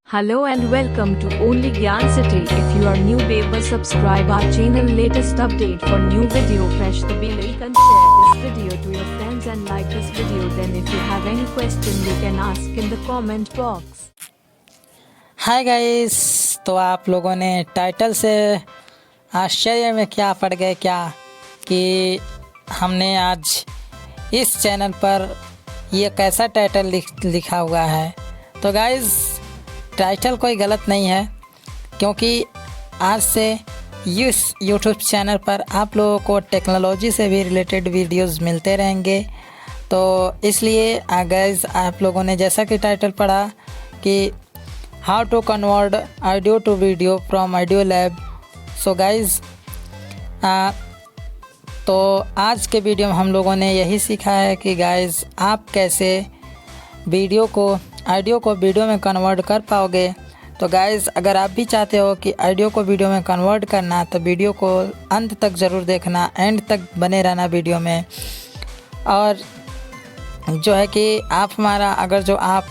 Hello and welcome to Only Gyan City. If you are new baby, subscribe our channel. Latest update for new video. Press the bell icon. Share this video to your friends and like this video. Then if you have any question, you can ask in the comment box. Hi guys, तो आप लोगों ने title से आश्चर्य में क्या पड़ गए क्या कि हमने आज इस चैनल पर ये कैसा टाइटल लिखा हुआ है। तो गाइस, टाइटल कोई गलत नहीं है, क्योंकि आज से इस यूट्यूब चैनल पर आप लोगों को टेक्नोलॉजी से भी रिलेटेड वीडियोस मिलते रहेंगे। तो इसलिए गाइस, आप लोगों ने जैसा कि टाइटल पढ़ा कि how to convert audio to video from Audiolab. So guys, तो आज के वीडियो में हम लोगों ने यही सीखा है कि गाइस, आप कैसे ऑडियो को वीडियो में कन्वर्ट कर पाओगे। तो गाइस, अगर आप भी चाहते हो कि ऑडियो को वीडियो में कन्वर्ट करना, तो वीडियो को अंत तक ज़रूर देखना, एंड तक बने रहना वीडियो में। और जो है कि आप हमारा आप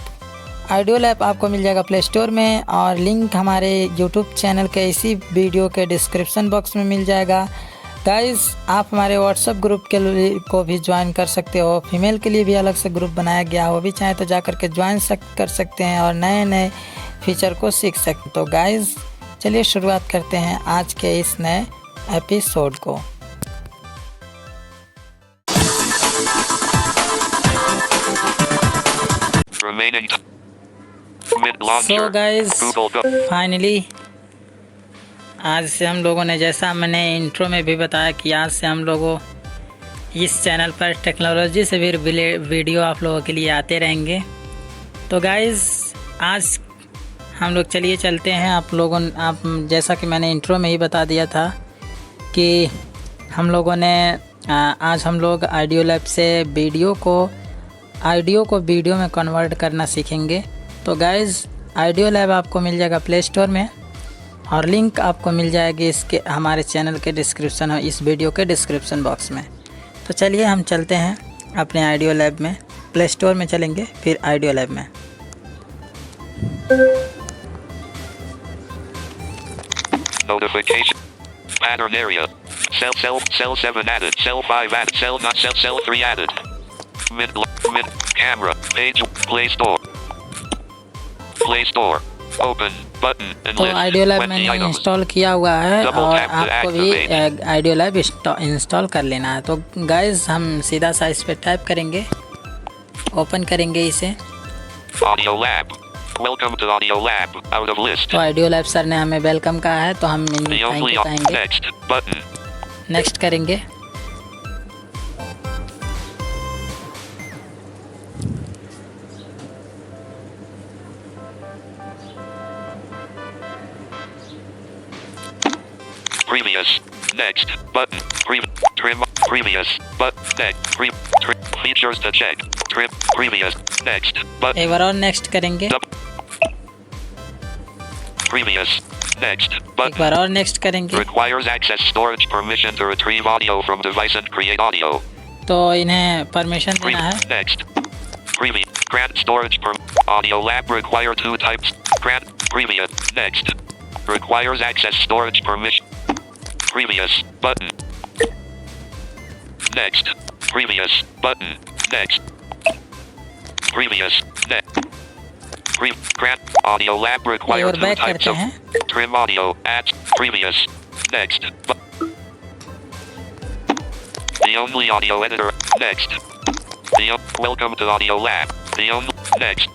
ऑडियोलैब आपको मिल जाएगा प्ले स्टोर में, और लिंक हमारे यूट्यूब चैनल के इसी वीडियो के डिस्क्रिप्शन बॉक्स में मिल जाएगा। गाइस, आप हमारे व्हाट्सएप ग्रुप को भी ज्वाइन कर सकते हो। फीमेल के लिए भी अलग से ग्रुप बनाया गया, वो भी चाहे तो जा कर के ज्वाइन कर सकते हैं और नए नए फीचर को सीख सकते। तो गाइस, चलिए शुरुआत करते हैं आज के इस नए एपिसोड को। सो गाइस, फाइनली आज से हम लोगों ने, जैसा मैंने इंट्रो में भी बताया कि आज से हम लोगों इस चैनल पर टेक्नोलॉजी से भी वीडियो आप लोगों के लिए आते रहेंगे। तो गाइस, आज हम लोग चलिए चलते हैं। आप जैसा कि मैंने इंट्रो में ही बता दिया था कि हम लोगों ने आज हम लोग ऑडियोलैब से ऑडियो को वीडियो में कन्वर्ट करना सीखेंगे। तो गाइस, ऑडियोलैब आपको मिल जाएगा प्ले स्टोर में, और लिंक आपको मिल जाएगी इसके हमारे चैनल के डिस्क्रिप्शन और इस वीडियो के डिस्क्रिप्शन बॉक्स में। तो चलिए हम चलते हैं अपने ऑडियोलैब में। प्ले स्टोर में चलेंगे, फिर ऑडियोलैब में। Notification pattern area cell 7 added, cell 5 added, cell 3 added, mid camera page, play store open button and तो list ऑडियोलैब 20 मैंने items. इंस्टॉल किया हुआ है, Double और tap to आपको भी ऑडियोलैब इंस्टॉल कर लेना है। तो गाइस, हम सीधा सा इस पे टाइप करेंगे, ओपन करेंगे इसे। Audiolab, welcome to Audiolab, out of list. तो ऑडियोलैब सर ने हमें वेलकम कहा है, तो हम The only कहेंगे next button. नेक्स्ट करेंगे। Previous next button. Trim previous but next trim features to check. Trim previous next but एक बार और नेक्स्ट करेंगे, previous next एक but बार और नेक्स्ट करेंगे। requires access storage permission to retrieve audio from device and create audio. तो इन्हें permission देना है। Next previous grant storage per Audiolab require 2 types. Grant previous next requires access storage permission. Previous button. Next. Previous button. Next. Previous next. Grant Audiolab require और 2 back types करते हैं। of trim audio at previous next. The only audio editor next. Welcome to Audiolab. The only next.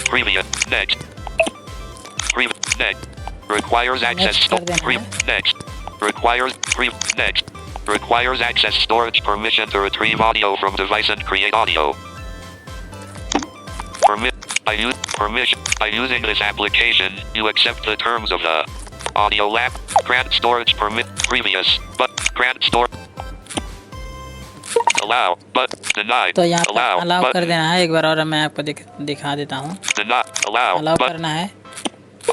Previous next. Previous next. Requires access Next कर देना है। next. Requires next. Requires access storage permission to retrieve audio from device and create audio. By using this application, you accept the terms of the Audiolab grant storage permit previous but grant store allow but denied तो यहाँ पर allow but कर देना है। एक बार और मैं आपको दिखा देता हूँ। allow अलाउ but करना है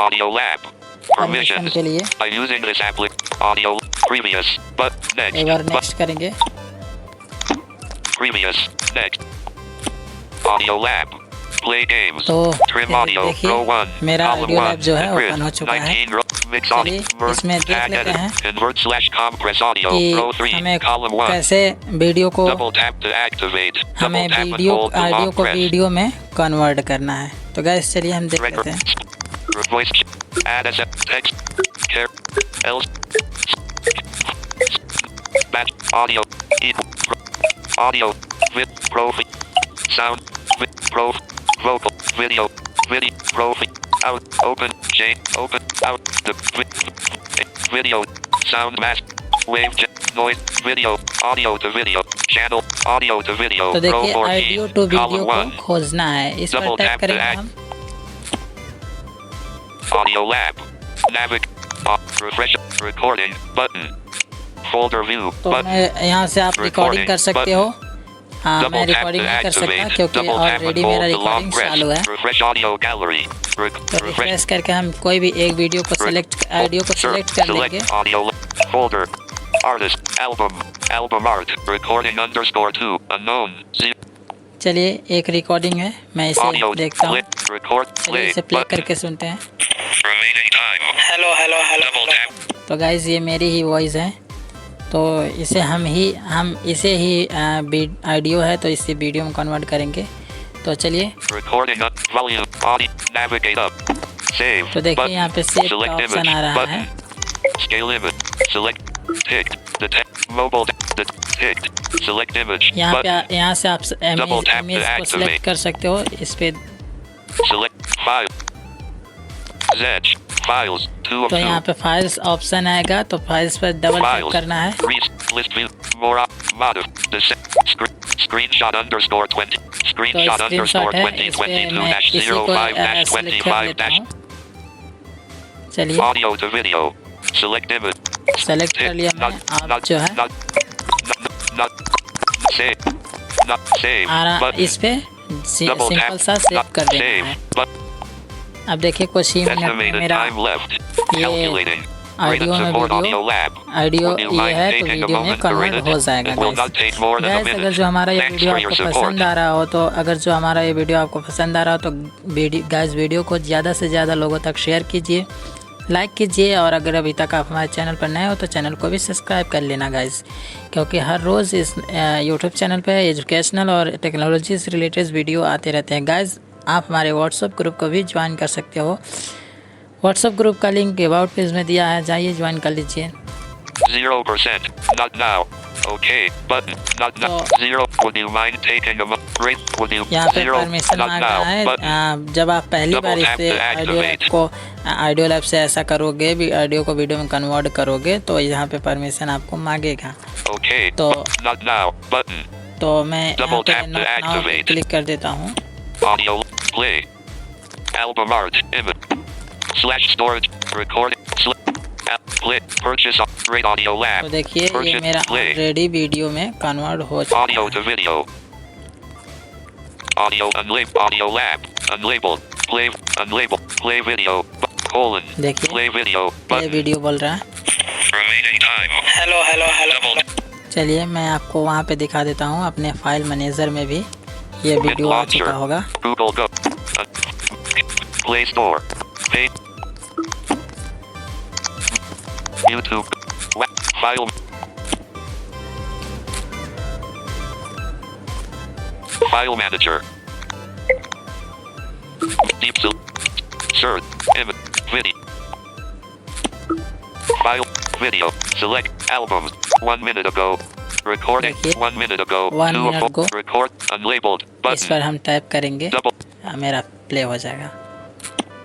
Audiolab परमिशन permission के लिए। by using this audio previous but next एक बार but नेक्स्ट करेंगे। previous next Audiolab Play games. तो Trim audio. Row देखिए 1. मेरा Column ऑडियोलैब 1. जो है Grid. ओपन हो चुका है। 19 row. Mix audio. चलिए इसमें देख Tag लेते edit. हैं Invert / compress audio. Row कि 3. हमें Column 1. कैसे वीडियो को Double tap to activate. हमें Double tap and video hold to audio long को press. वीडियो में कन्वर्ट करना है। तो गाइस चलिए हम देख लेते हैं। Voice. Add as a text. Care. Else. Batch. Audio. Audio. Vid. Profi. Sound. Vid. Prof. Vocal. Video. Video. Profi. Out. Open. J. Open. Out. The video. Sound mask. Wave. Noise. Video. Audio to video. Channel. Audio to video. तो देखिए Row 14. Audio to video Column को 1. खोजना है। इस पर Double tap tap to करेंगे act. हम। audiolab. Refresh. Recording. Button. Folder view. तो Button. मैं यहाँ से आप रिकॉर्डिंग कर सकते हो। हाँ मैं Double tap रिकॉर्डिंग to नहीं कर सकता activate. क्योंकि Double tap and already hold मेरा to long रिकॉर्डिंग चालू है। press. Refresh audio gallery. तो Refresh. रिफ्रेश करके हम कोई भी एक वीडियो को सिलेक्ट ऑडियो को सिलेक्ट कर लेंगे। Select audio folder. Artist. Album. Album art. Recording _2. Unknown. चलिए एक रिकॉर्डिंग है, मैं इसे Audio. देखता हूँ। Play. Record. चलिए Play. इसे प्ले Button. करके सुनते हैं। Remaining time. Hello hello hello. Double tap. तो गाइज ये मेरी ही वॉइस है, तो इसे हम इसे ही ऑडियो है तो इसे वीडियो में कन्वर्ट करेंगे। तो चलिए Recording up. Volume. Audio. Navigate up. Save. तो देखिए Button. यहाँ पे सेव का Select ऑप्शन image. आ रहा है। Button. Scale image. Select. Ticked. The text. Mobile. The ticked. Select image. यहाँ Button. पे यहाँ से आप Double tap to इमेज को activate. सिलेक्ट कर सकते हो। इस पे Select file. Zedge. Files. 2 of तो यहाँ 2. पे फाइल्स ऑप्शन आएगा, तो फाइल्स पर डबल टैप Files. करना है। List view. More modif. Screenshot _20. तो Screenshot स्क्रीनशॉट है, इस पे मैं इसी को सेलेक्ट कर लेता 2025-25. हूँ। चलिए Audio to video. Select image. Select कर लिया मैं। आप जो है Save. Not save. Button. इस पे Double सिंपल tap. सा सेव Not कर देना save. है। Button. अब देखिए कुछ ही मिनट में Estimated मेरा time left. ये Calculating. Rate ऑडियो and में support video audiolab. Audio Would you ये mind है तो taking a वीडियो में moment to rate convert it? हो जाएगा It will guys. not take more than a guys minute. अगर जो हमारा ये Thanks वीडियो for your आपको support. पसंद आ रहा हो तो वीडियो को गाइस वीडियो को ज़्यादा से ज़्यादा लोगों तक शेयर कीजिए, लाइक कीजिए, और अगर अभी तक आप हमारे चैनल पर नए हो तो चैनल को भी सब्सक्राइब कर लेना गाइस, क्योंकि हर रोज़ इस यूट्यूब चैनल पे एजुकेशनल और टेक्नोलॉजी से रिलेटेड वीडियो आते रहते हैं गाइस। आप हमारे व्हाट्सएप ग्रुप को भी ज्वाइन कर सकते हो। व्हाट्सएप ग्रुप का लिंक अबाउट पेज में दिया है, जाइए ज्वाइन कर लीजिए। 0%. Not now. Okay. Button. Not now. 0. Would you mind taking a rate? Would you? यहाँ पे 0. परमिशन Not मांगा now. है। Button. जब आप पहली बार Double tap इसे to activate. ऑडियोलैब से ऐसा करोगे, भी ऑडियो को वीडियो में कन्वर्ट करोगे, तो यहाँ पे परमिशन आपको मांगेगा। Okay. तो Not now. Button. तो मैं यहाँ Double पे tap to not now activate. Click कर देता हूँ। Audio. Play. Album art. Image. /storage. Recording. Play. Purchase. Rate audio तो lab. देखिए ये Purchase. मेरा Play. ऑलरेडी वीडियो में कन्वर्ट हो चुका Audio है। to video. Audio unlabeled. Audio lab. Unlabeled. Play. Unlabeled. Play video. Colon. देखिए Play video. ये Button. वीडियो बोल रहा है। Remaining time. Hello hello hello. Double. चलिए मैं आपको वहाँ पे दिखा देता हूँ, अपने फाइल मैनेजर में भी ये वीडियो आ चुका होगा। Google Go. Play Store. Pay. YouTube. File. File Manager. Deep Search. Image. Video. File. Video. Select albums. 1 minute ago. Recording. देखिए, 1 minute ago. 1 2 minute of ago. Record. Unlabeled. इस Button. पर हम type करेंगे, Double. मेरा play हो जाएगा।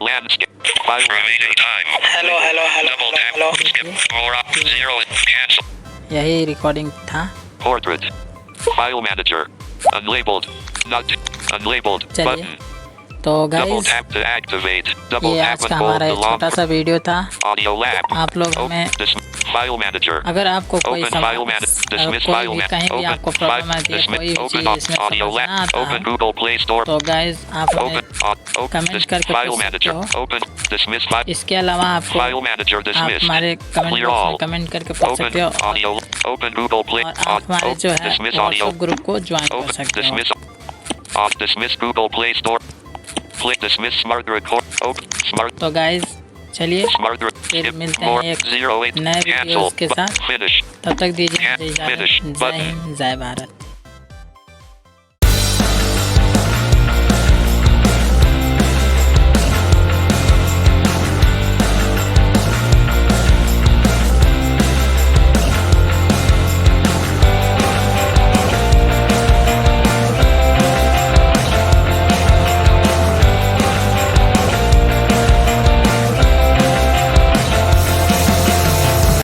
Landscape. File. Remaining time. Hello hello hello Double tap. Hello. Skip. More up. 0. Cancel. यही recording था। Portrait. File Manager. Unlabeled. Not. Unlabeled. चलिए Button. तो Double guys tap to activate. Double ये tap आज and का hold हमारा the एक long छोटा सा वीडियो था। audio lab. आप लोग हमें File Manager. अगर आपको कोई Open File Manager. Dismiss कोई File भी Manager. कहीं भी आपको Open प्रॉब्लम आती है, Dismiss. कोई भी Open चीज़ इसमें Audio समझ ना Lab. आता Open है, Google Play Store. तो गाइस आप हमें Open. कमेंट करके File पूछ सकते Manager. हो। Open. Dismiss File. इसके अलावा आपको File Manager आप dismissed. हमारे कमेंट Clear बॉक्स में all. कमेंट करके पूछ Open सकते हो, audio. Open Google Play. और आप हमारे जो है Dismiss audio. व्हाट्सएप ग्रुप को ज्वाइन कर Open. सकते हो। Dismiss. Dismiss Google Play Store. Click dismiss smart record. Open smart. तो गाइज चलिए Smart फिर skip मिलते more हैं एक 08 नए cancel वीडियोस के but साथ। finish तब तक दीजिए Finish जय button. हिंद जय भारत।